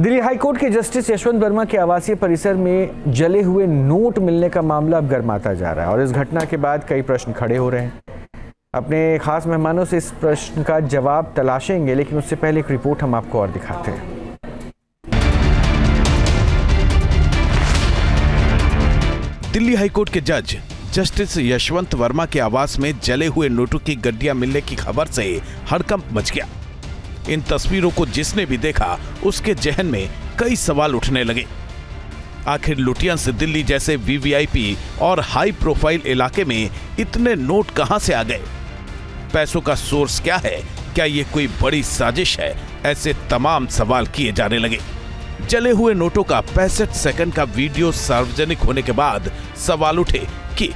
Delhi high court के justice Yashwant Verma के आवासीय परिसर में जले हुए नोट मिलने का मामला अब गर्माता जा रहा है और इस घटना के बाद कई प्रश्न खड़े हो रहे हैं। अपने खास मेहमानों से इस प्रश्न का जवाब तलाशेंगे, लेकिन उससे पहले एक रिपोर्ट हम आपको और दिखाते हैं। दिल्ली हाईकोर्ट के जज जस्टिस यशवंत वर्मा के आवास में जले हुए नोटों की गड्डियां मिलने की खबर से हड़कंप मच गया। इन तस्वीरों को जिसने भी देखा उसके जहन में कई सवाल उठने लगे। आखिर लुटियंस दिल्ली जैसे वीवीआईपी और हाई प्रोफाइल इलाके में इतने नोट कहां से आ गए? पैसों का सोर्स क्या है? क्या ये कोई बड़ी साजिश है? ऐसे तमाम सवाल किए जाने लगे। जले हुए नोटों का 65 सेकंड का वीडियो सार्वजनिक होने के बाद सवाल उठे कि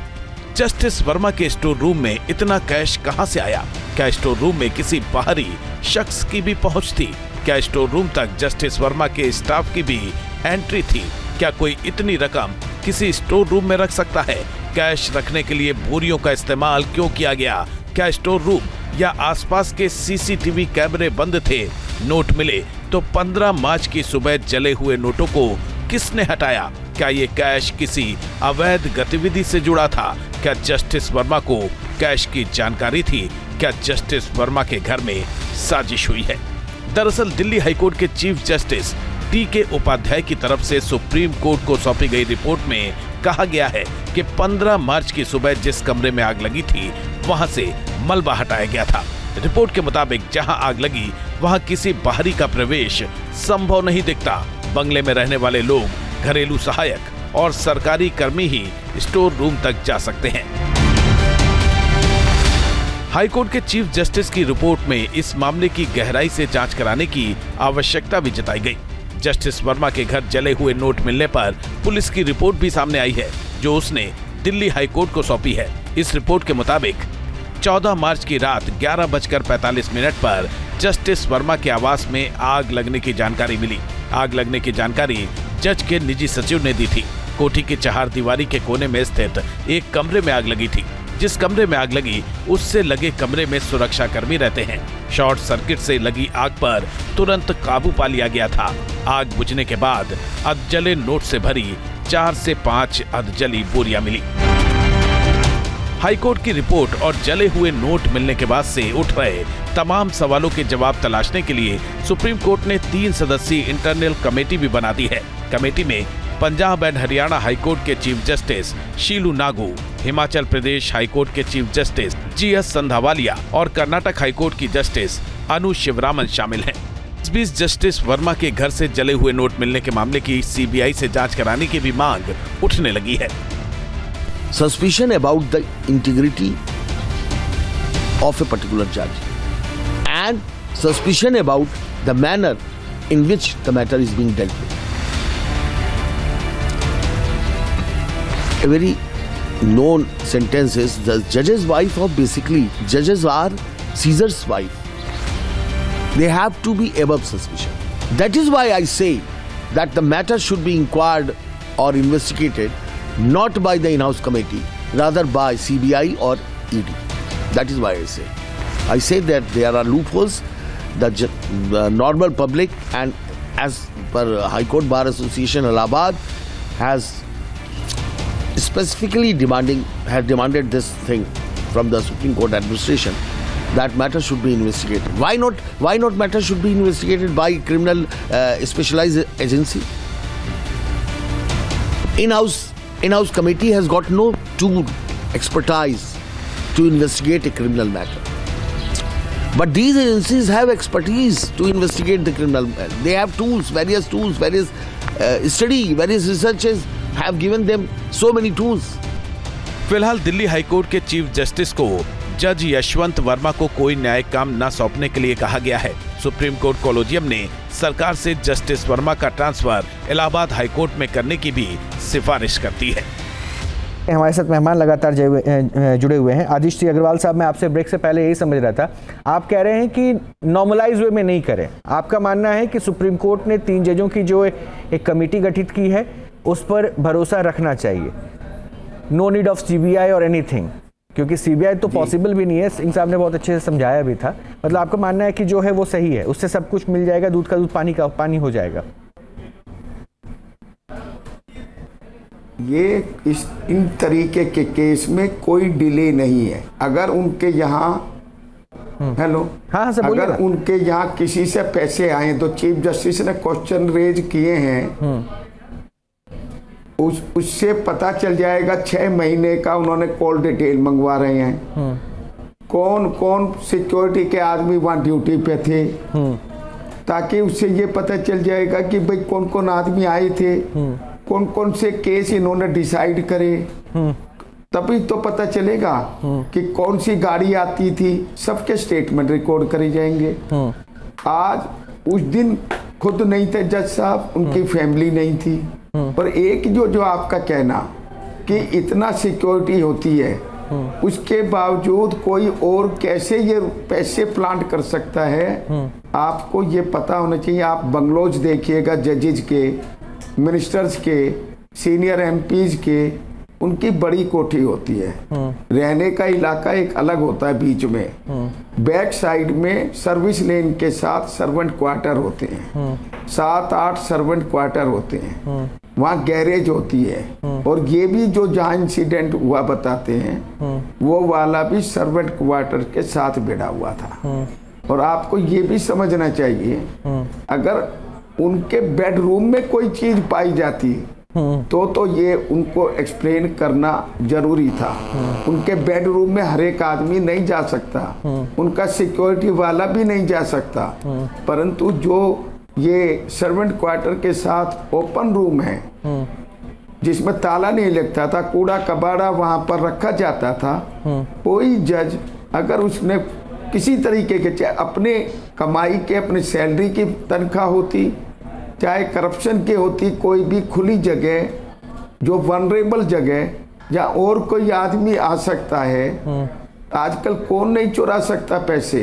जस्टिस वर्मा के स्टोर रूम में इतना कैश कहां से आया? क्या स्टोर रूम में किसी बाहरी शख्स की भी पहुंच थी? क्या स्टोर रूम तक जस्टिस वर्मा के स्टाफ की भी एंट्री थी? क्या कोई इतनी रकम किसी स्टोर रूम में रख सकता है? कैश रखने के लिए बोरियों का इस्तेमाल क्यों किया गया? क्या स्टोर रूम या आसपास के सीसीटीवी कैमरे बंद थे? नोट मिले तो 15 मार्च की सुबह जले हुए नोटों को किसने हटाया? क्या ये कैश किसी अवैध गतिविधि से जुड़ा था? क्या जस्टिस वर्मा को कैश की जानकारी थी? क्या जस्टिस वर्मा के घर में साजिश हुई है? दरअसल दिल्ली हाईकोर्ट के चीफ जस्टिस टी.के. उपाध्याय की तरफ से सुप्रीम कोर्ट को सौंपी गई रिपोर्ट में कहा गया है कि 15 मार्च की सुबह जिस कमरे में आग लगी थी वहां से मलबा हटाया गया था। रिपोर्ट के मुताबिक जहां आग लगी वहां किसी बाहरी का प्रवेश संभव नहीं दिखता। बंगले में रहने वाले लोग, घरेलू सहायक और सरकारी कर्मी ही स्टोर रूम तक जा सकते हैं। हाईकोर्ट के चीफ जस्टिस की रिपोर्ट में इस मामले की गहराई से जांच कराने की आवश्यकता भी जताई गई। जस्टिस वर्मा के घर जले हुए नोट मिलने पर पुलिस की रिपोर्ट भी सामने आई है, जो उसने दिल्ली हाईकोर्ट को सौंपी है। इस रिपोर्ट के मुताबिक 14 मार्च की रात 11:45 पर जस्टिस वर्मा के आवास में आग लगने की जानकारी मिली। आग लगने की जानकारी जज के निजी सचिव ने दी थी। कोठी की चहारदीवारी के कोने में स्थित एक कमरे में आग लगी थी। जिस कमरे में आग लगी उससे लगे कमरे में सुरक्षा कर्मी रहते हैं। शॉर्ट सर्किट से लगी आग पर तुरंत काबू पा लिया गया था। आग बुझने के बाद अधजले नोट से भरी 4 से 5 अधजली बोरियां मिली। हाईकोर्ट की रिपोर्ट और जले हुए नोट मिलने के बाद से उठ रहे तमाम सवालों के जवाब तलाशने के लिए सुप्रीम कोर्ट ने 3 सदस्यीय इंटरनल कमेटी भी बना दी है। कमेटी में पंजाब एंड हरियाणा हाईकोर्ट के chief justice शीलू Nagu, Himachal Pradesh high court के चीफ जस्टिस जी.एस. संधावालिया और कर्नाटक हाईकोर्ट की जस्टिस अनु शिवरामन शामिल हैं। इस बीच जस्टिस वर्मा के घर से जले हुए नोट मिलने के मामले की सीबीआई से जांच कराने की भी मांग उठने लगी है। Suspicion about the integrity of a particular judge and suspicion about the manner in which the matter is being dealt with. A very known sentence is the judge's wife, or basically judges are Caesar's wife. They have to be above suspicion. That is why I say that the matter should be inquired or investigated not by the in-house committee, rather by CBI or ED. That is why I say that there are loopholes. The normal public, and as per High Court Bar Association Allahabad has specifically demanded this thing from the Supreme Court administration, that matter should be investigated. Why not matter should be investigated by criminal specialized agency? In-house committee has got no tool, expertise to investigate a criminal matter. But these agencies have expertise to investigate the criminal matter. They have tools, various study, various researchers have given them so many tools. फिलहाल Delhi high court के chief justice को जज यशवंत वर्मा को कोई न्यायिक काम न सौंपने के लिए कहा गया है। सुप्रीम कोर्ट कॉलेजियम ने सरकार से जस्टिस वर्मा का ट्रांसफर इलाहाबाद हाईकोर्ट में करने की भी सिफारिश करती है। हमारे साथ मेहमान लगातार जुड़े हुए हैं। आदिश जी अग्रवाल साहब, मैं आपसे ब्रेक से पहले यही समझ रहा था, आप कह रहे हैं कि नॉर्मलाइज वे में नहीं करें। आपका मानना है कि सुप्रीम कोर्ट ने 3 जजों की जो एक कमेटी गठित की है उस पर भरोसा रखना चाहिए, नो नीड ऑफ सीबीआई और एनीथिंग, क्योंकि सीबीआई तो पॉसिबल भी नहीं है। सिंह साहब ने बहुत अच्छे से समझाया भी था। मतलब आपका मानना है कि जो है वो सही है, उससे सब कुछ मिल जाएगा, दूध का दूध पानी का पानी हो जाएगा। ये इन तरीके के केस में कोई डिले नहीं है। अगर उनके यहाँ हेलो हाँ सर बोलिए अगर ना। उनके यहाँ किसी से पैसे आए तो चीफ जस्टिस ने क्वेश्चन रेज किए हैं, उससे पता चल जाएगा 6 महीने का उन्होंने कॉल डिटेल मंगवा रहे हैं, कौन कौन सिक्योरिटी के आदमी वहाँ ड्यूटी पे थे, ताकि उससे ये पता चल जाएगा कि भाई कौन कौन आदमी आए थे, कौन कौन से केस इन्होंने डिसाइड करे, तभी तो पता चलेगा कि कौन सी गाड़ी आती थी। सबके स्टेटमेंट रिकॉर्ड करे जाएंगे। आज उस दिन खुद नहीं थे जज साहब, उनकी फैमिली नहीं थी, पर एक जो आपका कहना कि इतना सिक्योरिटी होती है, उसके बावजूद कोई और कैसे ये पैसे प्लांट कर सकता है, आपको ये पता होना चाहिए। आप बंगलोज देखिएगा जजेज के, मिनिस्टर्स के, सीनियर एमपीज के, उनकी बड़ी कोठी होती है, रहने का इलाका एक अलग होता है, बीच में बैक साइड में सर्विस लेन के साथ सर्वेंट क्वार्टर होते हैं, 7-8 सर्वेंट क्वार्टर होते हैं, वहाँ गैरेज होती है, और ये भी जो जहाँ इंसिडेंट हुआ बताते हैं वो वाला भी सर्वेंट क्वार्टर के साथ भिड़ा हुआ था। और आपको ये भी समझना चाहिए, अगर उनके बेडरूम में कोई चीज पाई जाती तो ये उनको एक्सप्लेन करना जरूरी था। उनके बेडरूम में हर एक आदमी नहीं जा सकता, उनका सिक्योरिटी वाला भी नहीं जा सकता, परंतु जो ये सर्वेंट क्वार्टर के साथ ओपन रूम है जिसमें ताला नहीं लगता था, कूड़ा कबाड़ा वहां पर रखा जाता था, कोई जज अगर उसने किसी तरीके के, चाहे अपने कमाई के, अपने सैलरी की तनख्वाह होती, चाहे करप्शन की होती, कोई भी खुली जगह जो वनरेबल जगह जहाँ और कोई आदमी आ सकता है, आजकल कौन नहीं चुरा सकता पैसे।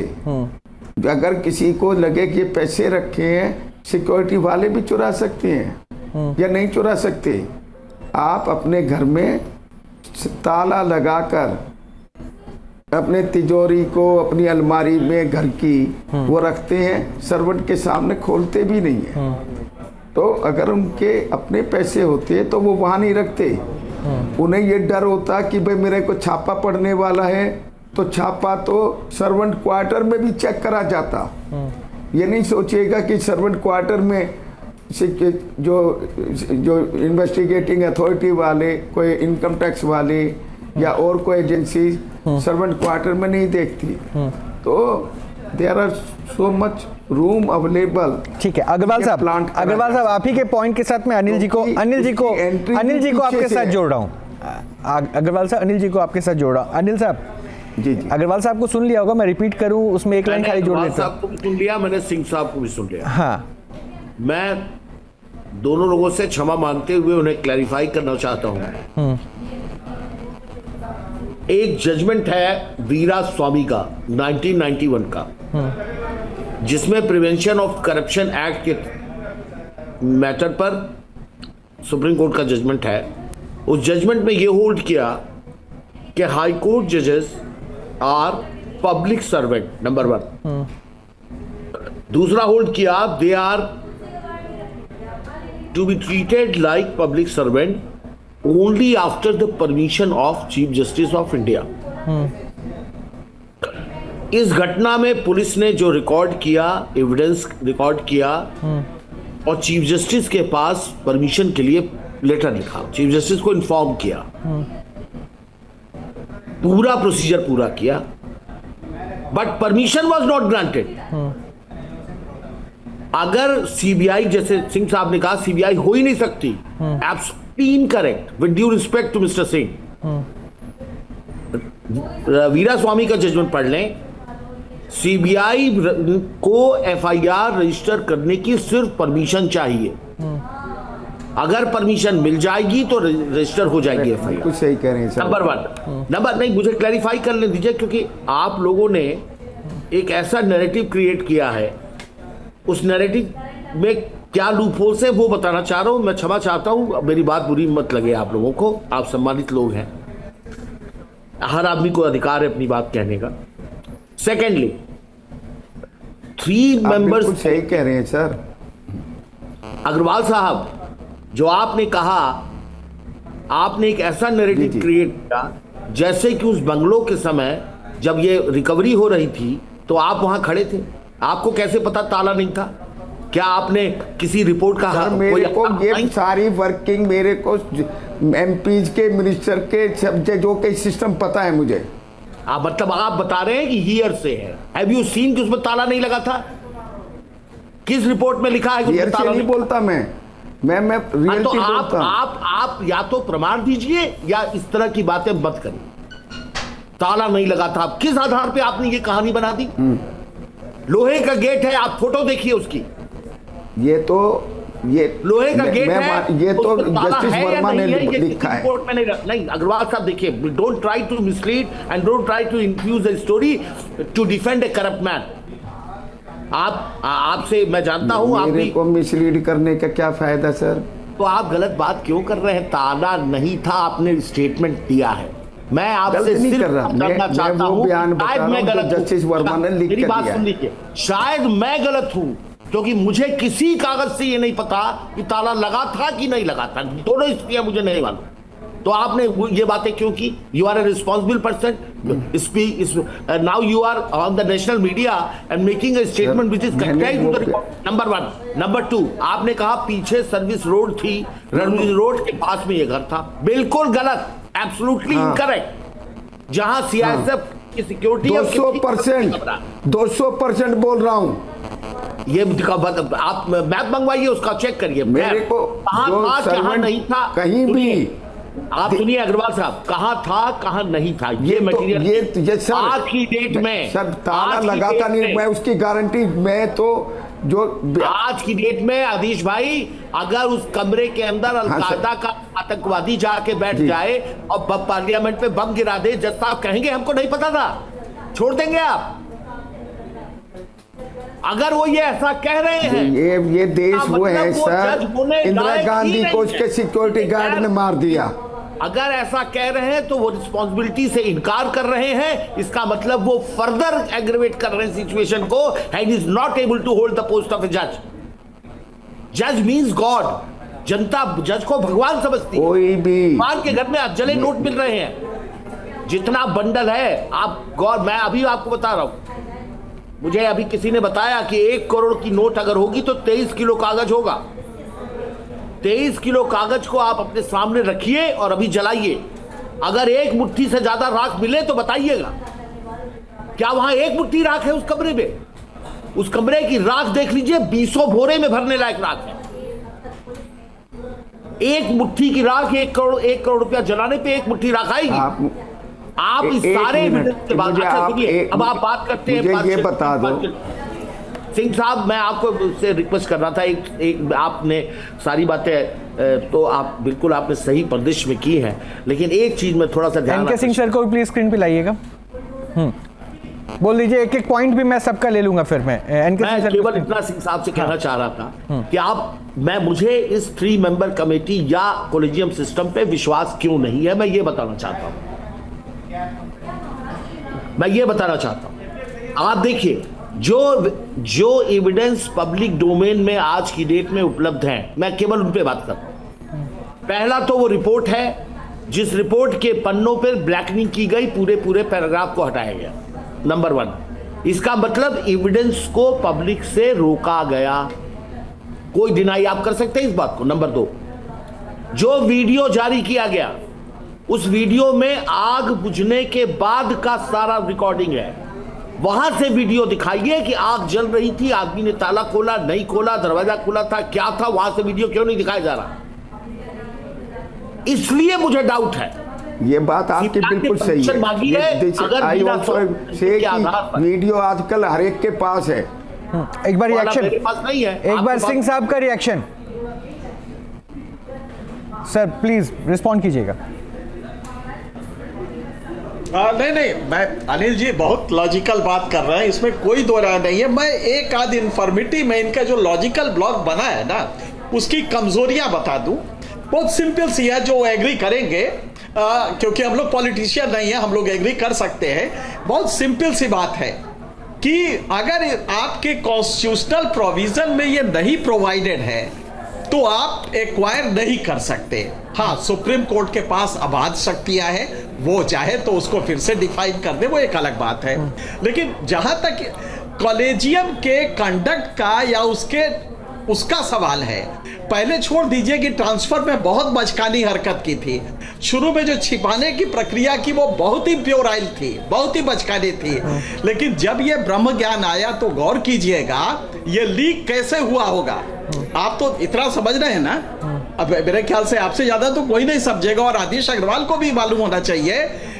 अगर किसी को लगे कि ये पैसे रखे हैं, सिक्योरिटी वाले भी चुरा सकते हैं या नहीं चुरा सकते। आप अपने घर में ताला लगाकर अपने तिजोरी को अपनी अलमारी में घर की वो रखते हैं, सर्वेंट के सामने खोलते भी नहीं है। तो अगर उनके अपने पैसे होते तो वो वहाँ नहीं रखते, उन्हें ये डर होता कि भाई मेरे को छापा पड़ने वाला है, तो छापा तो सर्वेंट क्वार्टर में भी चेक करा जाता। ये नहीं सोचेगा कि सर्वेंट क्वार्टर में जो इन्वेस्टिगेटिंग अथॉरिटी वाले, कोई इनकम टैक्स वाले या और कोई एजेंसी सर्वेंट क्वार्टर में नहीं देखती। तो there are so much room available. ठीक है अग्रवाल साहब, अग्रवाल साहब आप ही के पॉइंट के साथ में अनिल जी को आपके साथ जोड़ रहा हूँ। अग्रवाल साहब अनिल जी को आपके साथ जोड़ रहा हूँ। अनिल साहब जी अग्रवाल साहब को सुन लिया होगा, मैं रिपीट करूँ उसमें एक लाइन खाली जोड़ देता हूँ। साहब को भी सुन लिया मैंने, सिंह साहब को भी सुन लिया। हाँ, मैं दोनों लोगों से क्षमा मांगते हुए उन्हें क्लैरिफाई करना चाहता हूँ। एक जजमेंट है वीरा स्वामी का 1991 का, जिसमें प्रिवेंशन ऑफ करप्शन एक्ट के मैटर पर सुप्रीम कोर्ट का जजमेंट है। उस जजमेंट में यह होल्ड किया कि हाई कोर्ट जजेस आर पब्लिक सर्वेंट, नंबर 1। दूसरा होल्ड किया they are to be treated like public servant only after the permission of chief justice of India. इस घटना में पुलिस ने जो रिकॉर्ड किया, एविडेंस रिकॉर्ड किया और चीफ जस्टिस के पास परमिशन के लिए लेटर लिखा, चीफ जस्टिस को इन्फॉर्म किया, पूरा प्रोसीजर पूरा किया, but permission was not granted. अगर सीबीआई, जैसे सिंह साहब ने कहा, सीबीआई हो ही नहीं सकती, absolutely incorrect with due respect to mister Singh. Veera Swami का जजमेंट पढ़ लें, सीबीआई को एफआईआर रजिस्टर करने की सिर्फ परमिशन चाहिए, अगर परमिशन मिल जाएगी तो रजिस्टर हो जाएगी एफआईआर। कुछ सही कह रहे हैं सर। नंबर 1। नंबर नहीं, मुझे क्लैरिफाई करने दीजिए, क्योंकि आप लोगों ने एक ऐसा नैरेटिव क्रिएट किया है, उस नैरेटिव में क्या लूपहोल्स है वो बताना चाह रहा हूं। मैं क्षमा चाहता हूं, मेरी बात बुरी मत लगे आप लोगों को, आप सम्मानित लोग हैं, हर आदमी को अधिकार है अपनी बात कहने का। सेकेंडली, 3 मेंबर्स, सही कह रहे हैं सर। अग्रवाल साहब, जो आपने कहा आपने एक ऐसा नैरेटिव जी। क्रिएट किया जैसे कि उस बंगलों के समय जब ये रिकवरी हो रही थी तो आप वहां खड़े थे, आपको कैसे पता ताला नहीं था? क्या आपने किसी रिपोर्ट का सर मेरे को ये सारी वर्किंग मेरे को एमपीज के मिनिस्टर के सब जो के सिस्टम पता है मुझे। मतलब आप बता रहे हैं कि हियर से है। हैव यू सीन कि उसमें ताला नहीं लगा था? किस रिपोर्ट में लिखा है कि हियर उसमें से ताला नहीं बोलता मैं तो रियलिटी आप बोलता हूं। आप या तो प्रमाण दीजिए या इस तरह की बातें मत करिए। ताला नहीं लगा था, किस आधार पे आपने ये कहानी बना दी? लोहे का गेट है, आप फोटो देखिए उसकी, ये तो ये लोहे का गेट है, ये तो उस पर ताला जस्टिस है या वर्मा ने नहीं है, ये लिखा किसी है। रिपोर्ट में नहीं अग्रवाल साहब देखिए, don't try to mislead and don't try to infuse a story to defend a corrupt man. आपसे मैं जानता हूं आप मेरे भी को मिसलीड करने का क्या फायदा सर? तो आप गलत बात क्यों कर रहे हैं? ताला नहीं था, आपने स्टेटमेंट दिया है। मैं आपसे गलत नहीं सिर्फ कर रहा, जानना मैं चाहता वो हूं बयान कि बता शायद रहा मैं हूं गलत जो जस्टिस वर्मा ने लिख मेरी के बात दिया सुन है। लीजिए, शायद मैं गलत हूं क्योंकि मुझे किसी कागज से ये नहीं पता कि ताला लगा था कि नहीं लगा था, दोनों स्थितियां मुझे नहीं मालूम। तो आपने ये बातें क्यों की? You are a responsible person, now you are on the national media and making a statement which is contrary to the report. Number 1। Number 2, आपने कहा पीछे सर्विस रोड थी, रणवीर रोड के पास में ये घर था। बिल्कुल गलत, एब्सोल्युटली इनकरेक्ट। जहां सीआईएसएफ की सिक्योरिटी 200% बोल रहा हूं। ये आप मैप मंगवाइए, उसका चेक करिए। मेरे को कहां जो था, कहां सर्वेंट नहीं था, कहीं भी आप सुनिए अग्रवाल साहब, कहां था कहां नहीं था, ये मटेरियल ये सर आज की डेट में सर ताला लगा था नहीं, मैं उसकी गारंटी मैं तो जो आज की डेट में आदिश भाई, अगर उस कमरे के अंदर अलकायदा का आतंकवादी जाके बैठ जाए और पार्लियामेंट पे बम गिरा दे, जज साहब कहेंगे हमको नहीं पता था, छोड़ देंगे आप? अगर वो ये ऐसा कह रहे हैं, ये देश वो है मतलब सर, इंदिरा गांधी को उसके सिक्योरिटी गार्ड ने मार दिया। अगर ऐसा कह रहे हैं तो वो रिस्पॉन्सिबिलिटी से इनकार कर रहे हैं, इसका मतलब वो फर्दर एग्रीवेट कर रहे हैं सिचुएशन को, and is not able to hold the post of ए जज। जज मींस गॉड। जनता जज को भगवान समझती है। कोई भी भगवान के घर में जले नोट मिल रहे हैं, जितना बंडल है आप गौर, मैं अभी आपको बता रहा हूं, मुझे अभी किसी ने बताया कि 1 करोड़ की नोट अगर होगी तो 23 किलो कागज होगा। 23 किलो कागज को आप अपने सामने रखिए और अभी जलाइए। अगर एक मुट्ठी से ज्यादा राख मिले तो बताइएगा, क्या वहां एक मुट्ठी राख है उस कमरे में? उस कमरे की राख देख लीजिए, 20 बोरे में भरने लायक राख है। एक मुट्ठी की राख 1 करोड़ रुपया जलाने पे 1 मुट्ठी राख आएगी। आप इस सारे एविडेंस के बाद, अच्छा सुनिए, अब आप बात करते हैं, मुझे ये बता दो सिंह साहब, मैं आपको से रिक्वेस्ट कर रहा था, एक आपने सारी बातें तो आप बिल्कुल आपने सही परिदृश्य में की हैं, लेकिन एक चीज में थोड़ा सा ध्यान एनके सिंह सर को भी प्लीज स्क्रीन पे लाइएगा। बोल दीजिए, एक पॉइंट भी मैं सबका ले लूंगा फिर मैं एनके सिंह सर केवल इतना सिंह साहब से कहना चाह रहा था कि मुझे इस 3 मेंबर कमेटी या कॉलेजियम सिस्टम पे विश्वास क्यों नहीं है, मैं ये बताना चाहता हूं। आप देखिए, जो एविडेंस पब्लिक डोमेन में आज की डेट में उपलब्ध हैं, मैं केवल उन पे बात करता हूं। पहला तो वो रिपोर्ट है जिस रिपोर्ट के पन्नों पर ब्लैकनिंग की गई, पूरे पैराग्राफ को हटाया गया। नंबर 1, इसका मतलब एविडेंस को पब्लिक से रोका गया, कोई डिनाई आप कर सकते हैं इस बात को। नंबर 2, जो वीडियो जारी किया गया, उस वीडियो में आग बुझने के बाद का सारा रिकॉर्डिंग है। वहां से वीडियो दिखाइए कि आग जल रही थी, आदमी ने ताला खोला, नहीं खोला, दरवाजा खुला था, क्या था, वहां से वीडियो क्यों नहीं दिखाया जा रहा? इसलिए मुझे डाउट है। ये बात आपकी बिल्कुल सही है। वीडियो आजकल हर एक के पास है। एक बार रिएक्शन, मेरे पास नहीं है। एक बार सिंह साहब का रिएक्शन सर, प्लीज रिस्पॉन्ड कीजिएगा। नहीं, मैं अनिल जी बहुत लॉजिकल बात कर रहे हैं, इसमें कोई दो राय नहीं है। मैं एक आध इन्फॉर्मेटिव में इनका जो लॉजिकल ब्लॉक बना है ना, उसकी कमजोरियां बता दूं। बहुत सिंपल सी है, जो एग्री करेंगे, क्योंकि हम लोग पॉलिटिशियन नहीं है, हम लोग एग्री कर सकते हैं। बहुत सिंपल सी बात है कि अगर आपके कॉन्स्टिट्यूशनल प्रोविजन में ये नहीं प्रोवाइडेड है तो आप एक्वायर नहीं कर सकते। हाँ, सुप्रीम कोर्ट के पास अबाध शक्तियां हैं, वो चाहे तो उसको फिर से डिफाइन कर दे, वो एक अलग बात है। लेकिन जहां तक कॉलेजियम के कंडक्ट का या उसका सवाल है, पहले छोड़ दीजिए कि ट्रांसफर में बहुत बचकानी हरकत की थी। शुरू में जो छिपाने की प्रक्रिया की वो बहुत ही प्योराइल थी, बहुत ही बचकानी थी। लेकिन जब ये ब्रह्म ज्ञान आया तो गौर कीजिएगा ये लीक कैसे हुआ होगा। आप तो इतना समझ रहे हैं ना, अब मेरे ख्याल से आपसे ज्यादा तो कोई नहीं समझेगा, और आदिश अग्रवाल को भी मालूम होना चाहिए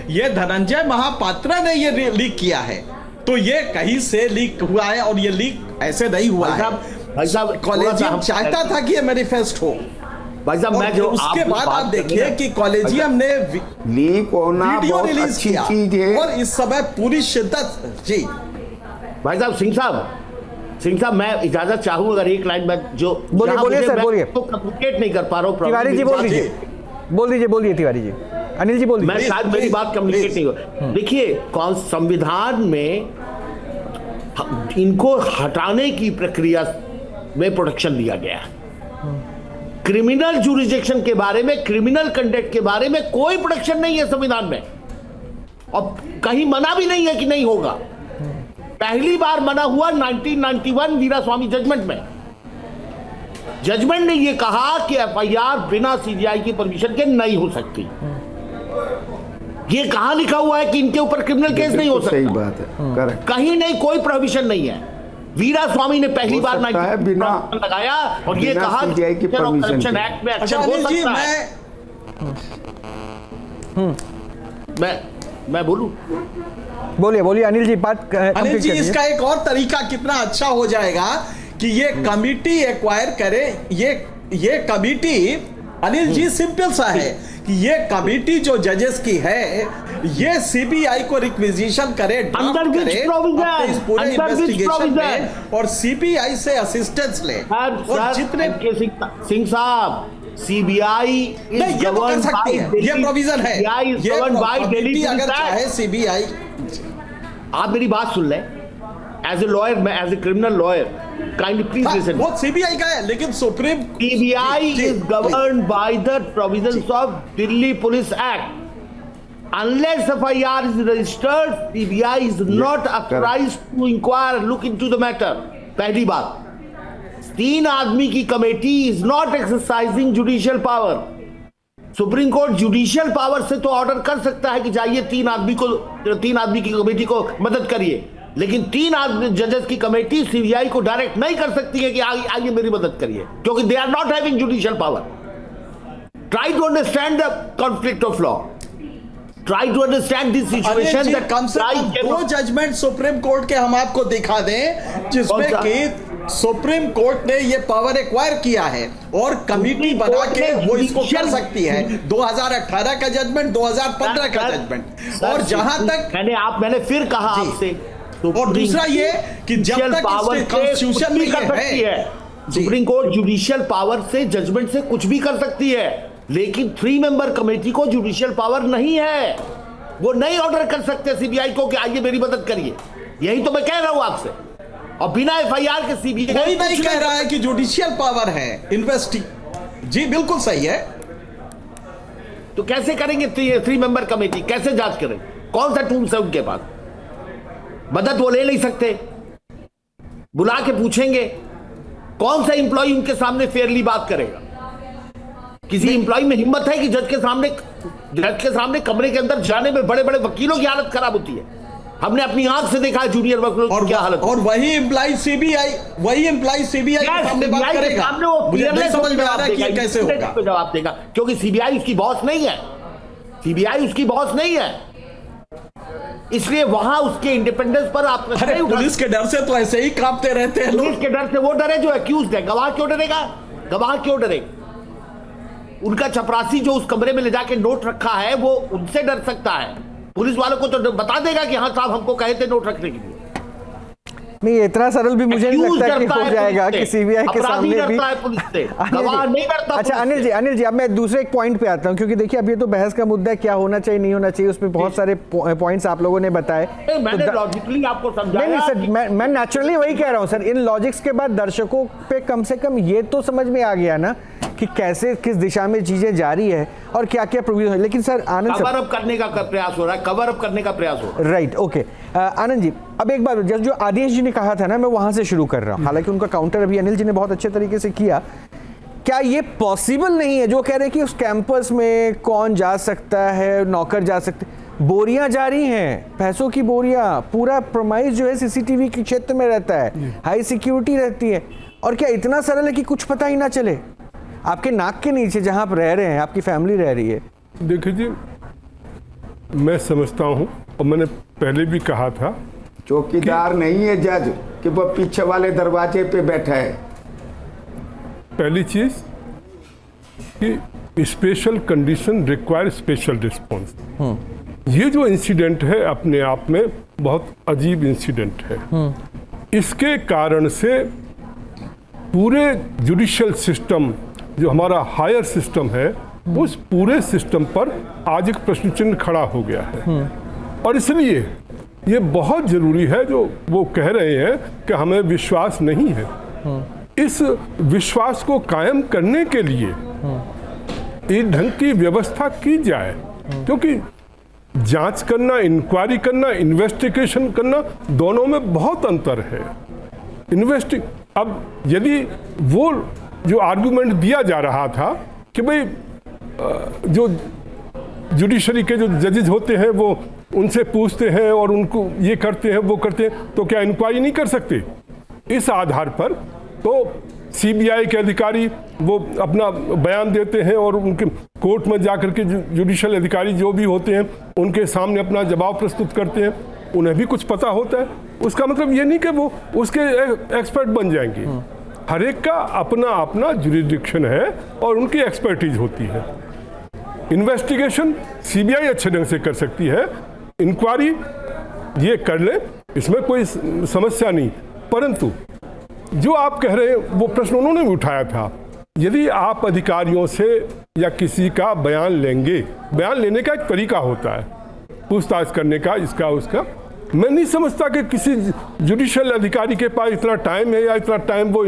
ये धनंजय महापात्रा ने ये लीक किया है। तो ये कहीं से लीक हुआ है, और ये लीक ऐसे नहीं हुआ है। भाई साहब, कॉलेजियम चाहता था कि ये मैनिफेस्ट हो। भाई साहब, मैं जो उसके बाद आप देखिए कि कॉलेजियम ने लीक होना वीडियो बहुत रिलीज अच्छी किया, चीज है। और इस समय पूरी शिद्दत। जी भाई साहब, सिंह साहब, मैं इजाजत चाहूँ अगर एक लाइन में जो बोलिए सर, बोलिए। तो कम्युनिकेट नहीं कर पा रहा हूँ। तिवारी जी बोल दीजिए, बोलिए तिवारी जी। अनिल जी बोल मैं दीजिए। शायद मेरी बात कम्युनिकेट नहीं हो। देखिए, कौन संविधान में इनको हटाने की प्रक्रिया में प्रोटेक्शन दिया गया है। क्रिमिनल जुरिडिक्शन के बारे में, क्रिमिनल कंडक्ट के बारे में कोई प्रोटेक्शन नहीं है संविधान में, और कहीं मना भी नहीं है कि नहीं होगा। पहली बार मना हुआ 1991 वीरास्वामी जजमेंट में। जजमेंट ने यह कहा कि एफआईआर बिना सीबीआई की परमिशन के नहीं हो सकती। ये कहां लिखा हुआ है कि इनके ऊपर क्रिमिनल केस नहीं हो सकता? सही बात है, करेक्ट। कहीं नहीं, कोई प्रोहिबिशन नहीं है। वीरास्वामी ने पहली बार बिना लगाया और ये कहा सीबीआई की परमिशन एक्ट में एक्शन हो सकता है। मैं बोलूं? बोलिए अनिल जी, बात अनिल जी, इसका एक और तरीका कितना अच्छा हो जाएगा कि ये कमिटी एक्वायर करे। ये कमिटी, अनिल जी, सिंपल सा है कि ये कमिटी जो जजेस की है, ये सीबीआई को रिक्विजिशन करे, ड्राफ्ट करे इस पूरे इन्वेस्टिगेशन में, और सीबीआई से असिस्टेंस ले। और जितने सिंह साहब, सीबीआई नहीं, ये तो कर सकती है, ये प्रोविजन है। ये कमिटी अगर चाहे सीबीआई। आप मेरी बात सुन लें। एज ए लॉयर, मैं as a criminal lawyer, kindly please listen. वो सीबीआई का है, लेकिन supreme CBI is governed by the provisions of Delhi police act. Unless FIR is registered, CBI is not authorized to inquire, look into the matter. पहली बात, 3 आदमी की committee is not exercising judicial power. Supreme court judicial power से तो order कर सकता है कि जाइए 3 आदमी की कमेटी को मदद करिए, लेकिन 3 आदमी जजेस की कमेटी सीबीआई को डायरेक्ट नहीं कर सकती है कि आइए मेरी मदद करिए, क्योंकि they are not having judicial power. Try to understand the conflict of law. Try to understand this situation that कम से कम 2 जजमेंट सुप्रीम कोर्ट के हम आपको दिखा दें जिसमें कि सुप्रीम कोर्ट ने ये पावर एक्वायर किया है, और कमिटी बना के वो इसको कर सकती है। 2018 का जजमेंट, 2015 का जजमेंट। और जहां तक मैंने फिर कहा आपसे, और दूसरा ये कि जब तक कॉन्स्टिट्यूशन में है, सुप्रीम कोर्ट जुडिशियल पावर से, जजमेंट से कुछ भी कर सकती है, लेकिन 3 मेंबर कमेटी को जुडिशियल पावर नहीं है। वो नहीं ऑर्डर कर सकते सीबीआई को कि आइए मेरी मदद करिए। यही तो मैं कह रहा हूं आपसे। और बिना एफआईआर के सीबीआई कोई नहीं कह रहा है कि जुडिशियल पावर है जी, बिल्कुल सही है। तो कैसे करेंगे 3 मेंबर कमेटी? कैसे जांच करेंगे? कौन सा टूल्स है उनके पास? मदद वो ले नहीं सकते, बुला के पूछेंगे। कौन सा इंप्लॉय उनके सामने फेयरली बात करेगा? किसी इंप्लॉय में हिम्मत है कि जज के सामने कमरे के अंदर जाने में बड़े बड़े वकीलों की हालत खराब होती है। हमने अपनी आंख से देखा है जूनियर वकीलों की क्या हालत। और वही एम्प्लॉय सीबीआई के सामने बात करेगा। मुझे नहीं समझ में आ रहा है कि कैसे होगा। जवाब देगा, क्योंकि सीबीआई उसकी बॉस नहीं है। सीबीआई उसकी बॉस नहीं है, इसलिए वहां उसके इंडिपेंडेंस पर आप पुलिस के डर से तो ऐसे ही कांपते रहते हैं। पुलिस के डर से वो डरे जो एक्यूज्ड है। गवाह क्यों डरेगा? गवाह क्यों डरेगा? उनका चपरासी जो उस कमरे में ले जाके नोट रखा है, वो उनसे डर सकता है। पुलिस वालों को तो बता देगा कि हाँ साहब हमको कहे थे नोट रखने के लिए। नहीं, इतना सरल भी मुझे नहीं लगता कि हो जाएगा कि सीबीआई के सामने भी गवाह नहीं डरता। अच्छा अनिल जी, अब मैं दूसरे एक पॉइंट पे आता हूं, क्योंकि देखिए अब ये तो बहस का मुद्दा है, क्या होना चाहिए नहीं होना चाहिए, उसमें बहुत सारे पॉइंट्स आप लोगों ने बताए। मैंने लॉजिकली आपको समझाया। नहीं सर, मैं नेचुरली वही कह रहा हूं सर। इन लॉजिक्स के बाद दर्शकों पे कम से कम ये तो समझ में आ गया ना कि कैसे किस दिशा में चीजें जारी है और क्या क्या प्रोविजन है। लेकिन सर आनंद कवर अप करने का प्रयास हो रहा है, कवर अप करने का प्रयास हो रहा है। राइट, ओके आनंद जी, अब एक बात जो आदेश जी ने कहा था ना, मैं वहां से शुरू कर रहा हूं। हालांकि उनका काउंटर अभी अनिल जी ने बहुत अच्छे तरीके से किया। क्या ये पॉसिबल नहीं है जो कह रहे हैं कि उस कैंपस में कौन जा सकता है, नौकर जा सकते, बोरियां जारी हैं, पैसों की बोरियां, पूरा प्रोमाइस जो है सीसीटीवी के क्षेत्र में रहता है, हाई सिक्योरिटी रहती है, और क्या इतना सरल है कि कुछ पता ही ना चले आपके नाक के नीचे जहां आप रह रहे हैं, आपकी फैमिली रह रही है? देखिए जी, मैं समझता हूँ और मैंने पहले भी कहा था, चौकीदार नहीं है जज कि वो पीछे वाले दरवाजे पे बैठा है। पहली चीज कि special condition require special response. ये जो इंसिडेंट है अपने आप में बहुत अजीब इंसिडेंट है। इसके कारण से पूरे जुडिशियल सिस्टम, जो हमारा हायर सिस्टम है, उस पूरे सिस्टम पर आज एक प्रश्न चिन्ह खड़ा हो गया है। और इसलिए ये बहुत जरूरी है जो वो कह रहे हैं कि हमें विश्वास नहीं है। इस विश्वास को कायम करने के लिए एक ढंग की व्यवस्था की जाए, क्योंकि जांच करना, इंक्वायरी करना, इन्वेस्टिगेशन करना, दोनों में बहुत अंतर है। अब यदि वो जो आर्गुमेंट दिया जा रहा था कि भाई जो जुडिशरी के जो जजेस होते हैं वो उनसे पूछते हैं और उनको ये करते हैं वो करते हैं, तो क्या इंक्वायरी नहीं कर सकते? इस आधार पर तो सीबीआई के अधिकारी वो अपना बयान देते हैं और उनके कोर्ट में जाकर के जुडिशियल अधिकारी जो भी होते हैं उनके सामने अपना जवाब प्रस्तुत करते हैं। उन्हें भी कुछ पता होता है। उसका मतलब ये नहीं कि वो उसके एक्सपर्ट बन जाएंगे। हर एक का अपना अपना जुरिडिक्शन है और उनकी एक्सपर्टीज होती है। इन्वेस्टिगेशन सीबीआई अच्छे ढंग से कर सकती है, इंक्वायरी ये कर ले, इसमें कोई समस्या नहीं। परंतु जो आप कह रहे हैं वो प्रश्न उन्होंने भी उठाया था। यदि आप अधिकारियों से या किसी का बयान लेंगे, बयान लेने का एक तरीका होता है, पूछताछ करने का, इसका उसका। मैं नहीं समझता कि किसी जुडिशियल अधिकारी के पास इतना टाइम है या इतना टाइम वो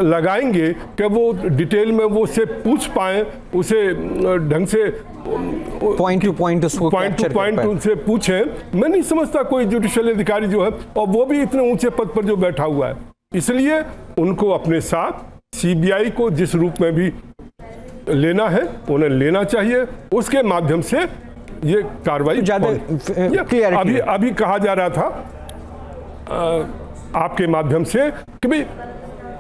लगाएंगे कि वो डिटेल में वो उससे पूछ पाए, उसे ढंग से पॉइंट टू पॉइंट उनसे पूछें। मैं नहीं समझता कोई जुडिशियल अधिकारी जो है, और वो भी इतने ऊंचे पद पर जो बैठा हुआ है। इसलिए उनको अपने साथ सीबीआई को जिस रूप में भी लेना है उन्हें लेना चाहिए। उसके माध्यम से ये कार्रवाई ज्यादा क्लियर। अभी कहा जा रहा था आपके माध्यम से कि भाई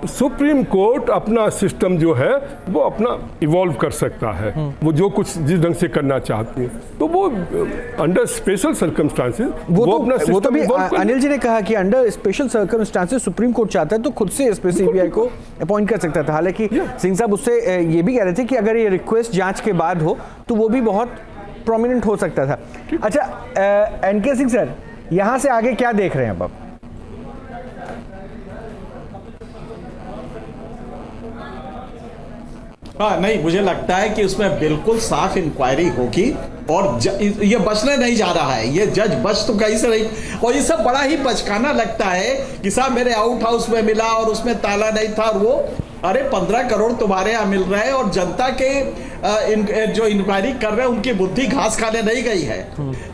सुप्रीम कोर्ट अपना सिस्टम जो है वो अपना इवॉल्व कर सकता है, वो जो कुछ जिस ढंग से करना चाहती है, तो वो अंडर स्पेशल सर्कमस्टांसेस वो अपना वो तो भी सिस्टम अनिल जी ने कहा कि under special circumstances supreme court चाहता है तो खुद से सीबीआई को अपॉइंट कर सकता था। हालांकि सिंह साहब उससे ये भी कह रहे थे कि अगर ये रिक्वेस्ट जांच के बाद हो तो वो भी बहुत प्रोमिनेंट हो सकता था। अच्छा एनके सिंह सर, यहां से आगे क्या देख रहे हैं अब आप? हाँ नहीं, मुझे लगता है कि उसमें बिल्कुल साफ इंक्वायरी होगी और ये बचने नहीं जा रहा है। ये जज बच तो कहीं से नहीं, और ये सब बड़ा ही बचकाना लगता है कि साहब मेरे आउट हाउस में मिला और उसमें ताला नहीं था, और वो अरे 15 करोड़ तुम्हारे यहाँ मिल रहे हैं और जनता के जो इंक्वायरी कर रहे हैं उनकी बुद्धि घास खाने नहीं गई है।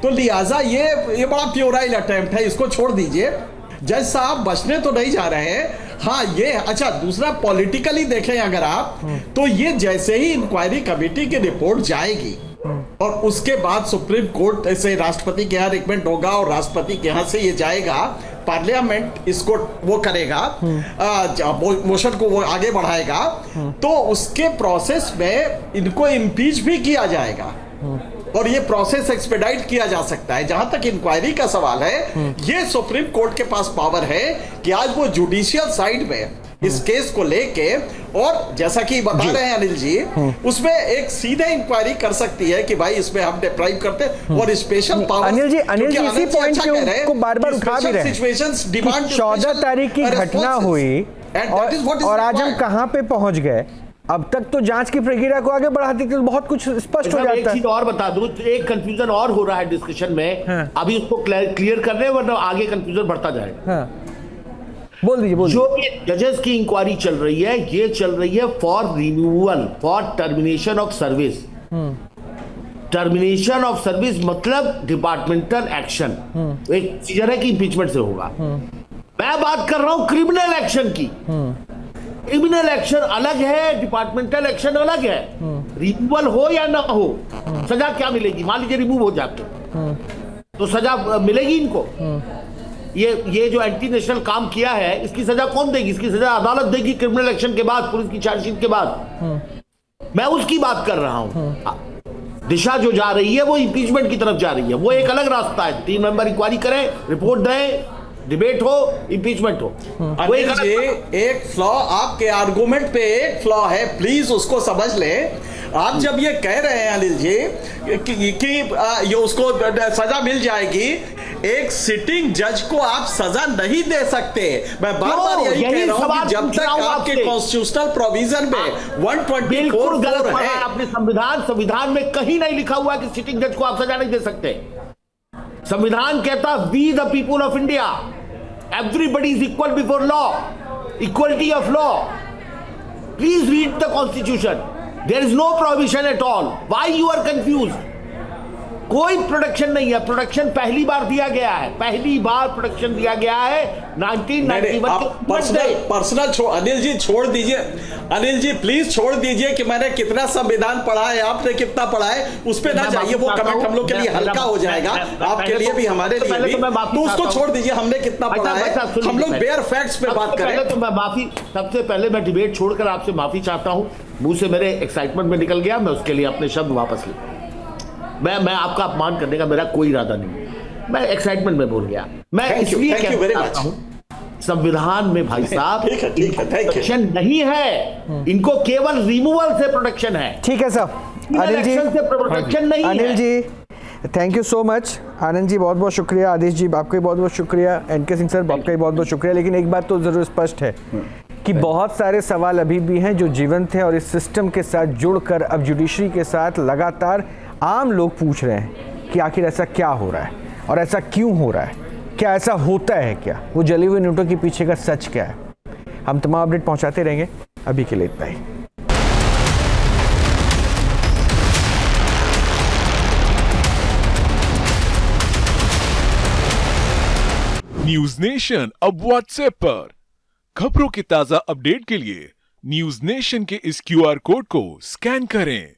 तो लिहाजा ये बड़ा प्योराइल अटेम्प्ट है, इसको छोड़ दीजिए। जज साहब बचने तो नहीं जा रहे हैं। हाँ ये अच्छा, दूसरा पॉलिटिकली देखें अगर आप, तो ये जैसे ही इंक्वायरी कमेटी की रिपोर्ट जाएगी और उसके बाद सुप्रीम कोर्ट से राष्ट्रपति के यहाँ रिकमेंड होगा और राष्ट्रपति के यहाँ से ये जाएगा, पार्लियामेंट इसको वो करेगा, मोशन को वो आगे बढ़ाएगा, तो उसके प्रोसेस में इनको इम्पीच भी किया जाएगा और ये प्रोसेस एक्सपेडाइट किया जा सकता है। जहां तक इंक्वायरी का सवाल है, ये सुप्रीम कोर्ट के पास पावर है कि आज वो जुडिशियल साइड में इस केस को लेके, और जैसा कि बता रहे हैं अनिल जी, उसमें एक सीधे इंक्वायरी कर सकती है कि भाई इसमें हम डिप्राइव करते हैं और स्पेशल पावर। अनिल जी इसी पॉइंट को बार-बार उठा भी रहे हैं। 14 तारीख की घटना हुई और आज हम कहां पे पहुंच गए। अब तक तो जांच की प्रक्रिया को आगे बढ़ाते थे तो बहुत कुछ स्पष्ट हो जाता है। एक चीज और बता दूं, एक कंफ्यूजन और हो रहा है डिस्कशन में। अभी उसको क्लियर कर रहे हैं वरना आगे कंफ्यूजन बढ़ता जाएगा। बोल दीजिए जो ये जजेस की इंक्वायरी चल रही है, ये चल रही है for renewal, for termination of service. Termination of service मतलब डिपार्टमेंटल एक्शन, एक प्रोसीजर है कि इंपीचमेंट से होगा। मैं बात कर रहा हूं क्रिमिनल एक्शन की। क्रिमिनल एक्शन अलग है, डिपार्टमेंटल एक्शन अलग है। रिमूवल हो या ना हो, सजा क्या मिलेगी? मान लीजिए रिमूव हो जाते तो सजा मिलेगी इनको? ये जो एंटी नेशनल काम किया है, इसकी सजा कौन देगी? इसकी सजा अदालत देगी क्रिमिनल एक्शन के बाद, पुलिस की चार्जशीट के बाद। मैं उसकी बात कर रहा हूं। दिशा जो जा रही है वो इंपीचमेंट की तरफ जा रही है, वो एक अलग रास्ता है। 3 मेंबर इंक्वायरी करें, रिपोर्ट दें, डिबेट हो, इंपीचमेंट हो। वो एक फ्लॉ आपके आर्गुमेंट पे एक फ्लॉ है, प्लीज उसको समझ लें। आप जब ये कह रहे हैं अनिल जी कि ये उसको सजा मिल जाएगी, एक सिटिंग जज को आप सजा नहीं दे सकते। मैं बार बार यही कह रहा हूं कि जब तक आपके कॉन्स्टिट्यूशनल प्रोविजन में 124 गलत है, है आपने संविधान में कहीं नहीं लिखा हुआ कि सिटिंग जज को आप सजा नहीं दे सकते। संविधान कहता we the people of India, everybody is equal before law, equality of law. Please read the constitution, there is no provision at all. Why you are confused? कोई प्रोटेक्शन नहीं है। प्रोटेक्शन पहली बार दिया गया है, पहली बार प्रोटेक्शन दिया गया है 1991 पर्सनल अनिल जी छोड़ दीजिए। अनिल जी प्लीज छोड़ दीजिए कि मैंने कितना संविधान पढ़ा है, आपने कितना पढ़ा है, उस पर ना जाइए। वो कमेंट हम लोग के लिए हल्का हो जाएगा, आपके लिए भी, हमारे लिए भी। तो उसको छोड़ दीजिए, हमने कितना पढ़ा है, हम लोग बेयर फैक्ट्स पे बात करें। तो मैं माफी, सबसे पहले मैं डिबेट छोड़कर आपसे माफी चाहता हूं। मुंह से मेरे एक्साइटमेंट में निकल गया, मैं उसके लिए अपने शब्द वापस ले। मैं आपका अपमान करने का मेरा कोई इरादा नहीं, मैं एक्साइटमेंट में बोल गया। मैं इसलिए कहता हूं संविधान में भाई साहब प्रोटेक्शन नहीं है, इनको केवल रिमूवल से प्रोटेक्शन है। ठीक है सर, अनिल जी से प्रोटेक्शन नहीं है। Anil ji thank you so much. Anand ji बहुत बहुत शुक्रिया, आदेश जी आपका भी बहुत बहुत शुक्रिया, एनके सिंह सर आपका भी बहुत बहुत शुक्रिया। लेकिन एक बात तो ज़रूर स्पष्ट है कि बहुत सारे सवाल अभी भी हैं जो जीवंत हैं और इस सिस्टम के साथ जुड़कर अब जुडिशरी के साथ लगातार आम लोग पूछ रहे हैं कि आखिर ऐसा क्या हो रहा है और ऐसा क्यों हो रहा है, क्या ऐसा होता है, क्या वो जले हुए नोटों के पीछे का सच क्या है। हम तमाम अपडेट पहुंचाते रहेंगे, अभी के लिए इतना ही। न्यूज नेशन अब व्हाट्सएप पर खबरों के ताजा अपडेट के लिए न्यूज नेशन के इस QR कोड को स्कैन करें।